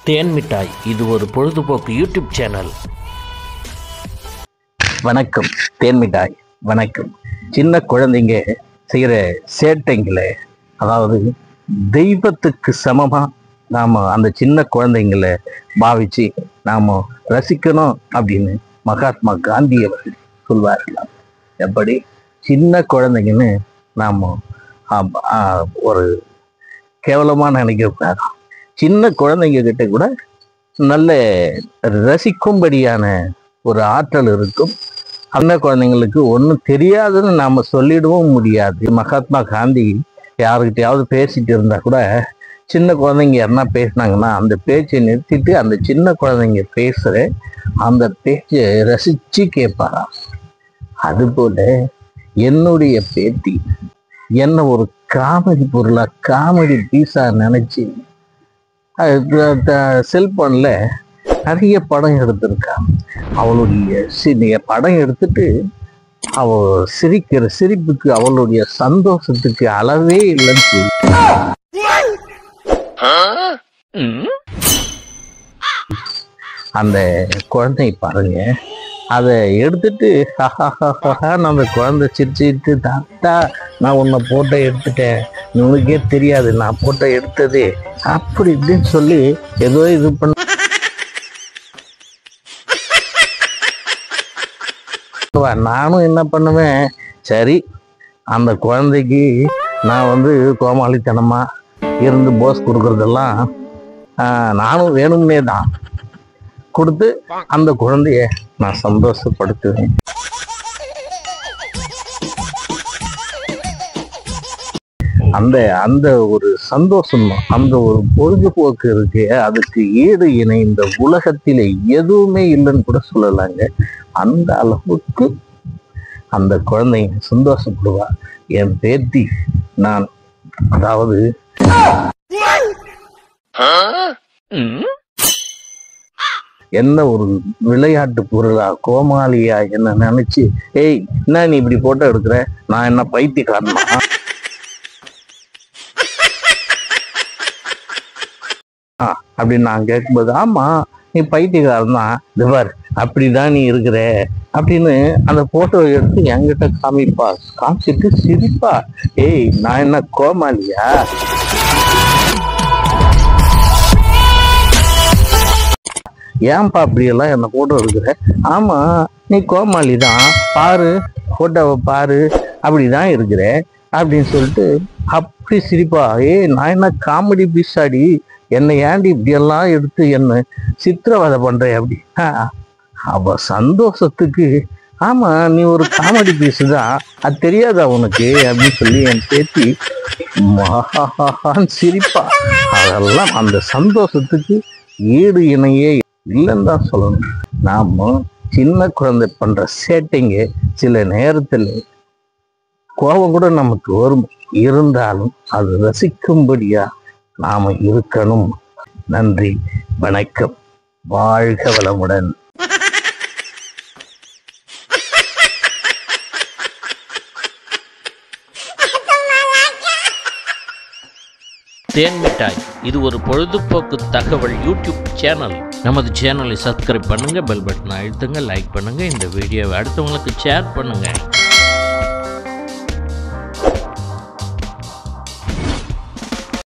தேன் மிட்டாய் இது ஒரு பொழுதுபோக்கு யூடியூப் சேனல். வணக்கம் தேன் மிட்டாய். வணக்கம். சின்ன குழந்தைங்க செய்கிற சேட்டைங்களை, அதாவது தெய்வத்துக்கு சமமாக நாம் அந்த சின்ன குழந்தைங்களை பாவிச்சு நாம் ரசிக்கணும் அப்படின்னு மகாத்மா காந்தி அவர்கள் சொல்வார்களாம். எப்படி சின்ன குழந்தைங்கன்னு நாம் ஒரு கேவலமாக நினைக்கக்கூடாது. சின்ன குழந்தைங்க கிட்ட கூட நல்ல ரசிக்கும்படியான ஒரு ஆற்றல் இருக்கும். அந்த குழந்தைங்களுக்கு ஒன்றும் தெரியாதுன்னு நாம் சொல்லிடவும் முடியாது. மகாத்மா காந்தி யாருக்கிட்டையாவது பேசிட்டு இருந்தா கூட சின்ன குழந்தைங்க யாருன்னா பேசினாங்கன்னா அந்த பேச்சை நிறுத்திட்டு அந்த சின்ன குழந்தைங்க பேசுகிற அந்த பேச்சை ரசித்து கேட்பாராம். அதுபோல என்னுடைய பேத்தி என்ன ஒரு காமெடி பொருளாக, காமெடி பீஸாக நினச்சி செல்போன்ல நிறைய படம் எடுத்திருக்கா. அவளுடைய படம் எடுத்துட்டு அவள் சிரிக்கிற சிரிப்புக்கு, அவளுடைய சந்தோஷத்துக்கு அளவே இல்லைன்னு சொல்லி அந்த குழந்தை பாருங்க, அதை எடுத்துட்டு அந்த குழந்தை சிரிச்சுட்டு, தாத்தா நான் உன்னை போட்டோ எடுத்துட்டேன், உனக்கே தெரியாது நான் போட்டோ எடுத்தது அப்படி இப்படின்னு சொல்லி ஏதோ இது பண்ண. நானும் என்ன பண்ணுவேன், சரி அந்த குழந்தைக்கு நான் கோமாளித்தனமா இருந்து போஸ் கொடுக்கறதெல்லாம் நானும் வேணும்னே தான் கொடுத்து அந்த குழந்தைய நான் சந்தோஷப்படுத்துவேன். அந்த ஒரு சந்தோஷம், அந்த ஒரு பொழுதுபோக்கு இருக்கு, அதுக்கு ஈடு இணை இந்த உலகத்திலே எதுவுமே இல்லைன்னு கூட சொல்லலாங்க. அந்த அளவுக்கு அந்த குழந்தைங்க சந்தோஷப்படுவா. என் பேத்தி நான், அதாவது என்ன ஒரு விளையாட்டு பொருளா, கோமாளியா என்ன நினைச்சு, ஏய் என்ன நீ இப்படி போட்டோ எடுக்கிற, நான் என்ன பைத்தியக்காரனா அப்படின்னு நான் கேட்கும்போது, ஆமா நீ பைத்தியக்காரன் தான், இதுவார் அப்படிதான் நீ இருக்கிற அப்படின்னு அந்த போட்டோ எடுத்து என்கிட்ட காமிச்சிட்டு சிரிப்பா. ஏய் நான் என்ன கோமாளியா, ஏன்பா அப்படியெல்லாம் என்ன போட்டோ எடுக்கிற, ஆமா நீ கோமாளி தான், பாரு போட்டோவை பாரு அப்படிதான் இருக்கிற அப்படின்னு சொல்லிட்டு அப்படி சிரிப்பா. நான் என்ன காமெடி பீஸாடி, என்னை ஏண்டி இப்படியெல்லாம் எடுத்து என்ன சித்திரவதை பண்ற அப்படி. அவ சந்தோஷத்துக்கு, ஆமா நீ ஒரு காமெடி பீஸ் தான், அது தெரியாதா உனக்கு அப்படின்னு சொல்லி என் பேத்தி சிரிப்பா. அதெல்லாம் அந்த சந்தோஷத்துக்கு ஈடு இணையே இல்லைன்னு தான் சொல்லணும். நாம சின்ன குழந்தை பண்ற சேட்டைங்க சில நேரத்தில் கோபம் கூட நமக்கு வரும், இருந்தாலும் அது ரசிக்கும்படியா நாம இருக்கணும். நன்றி, வணக்கம், வாழ்க வளமுடன். தேன் மிட்டாய் இது ஒரு பொழுதுபோக்கு தகவல் யூடியூப் சேனல். நமது சேனலை சப்ஸ்கிரைப் பண்ணுங்க, பெல் பட்டனை அழுத்துங்க, லைக் பண்ணுங்க, இந்த வீடியோவை அடுத்தவங்களுக்கு ஷேர் பண்ணுங்க.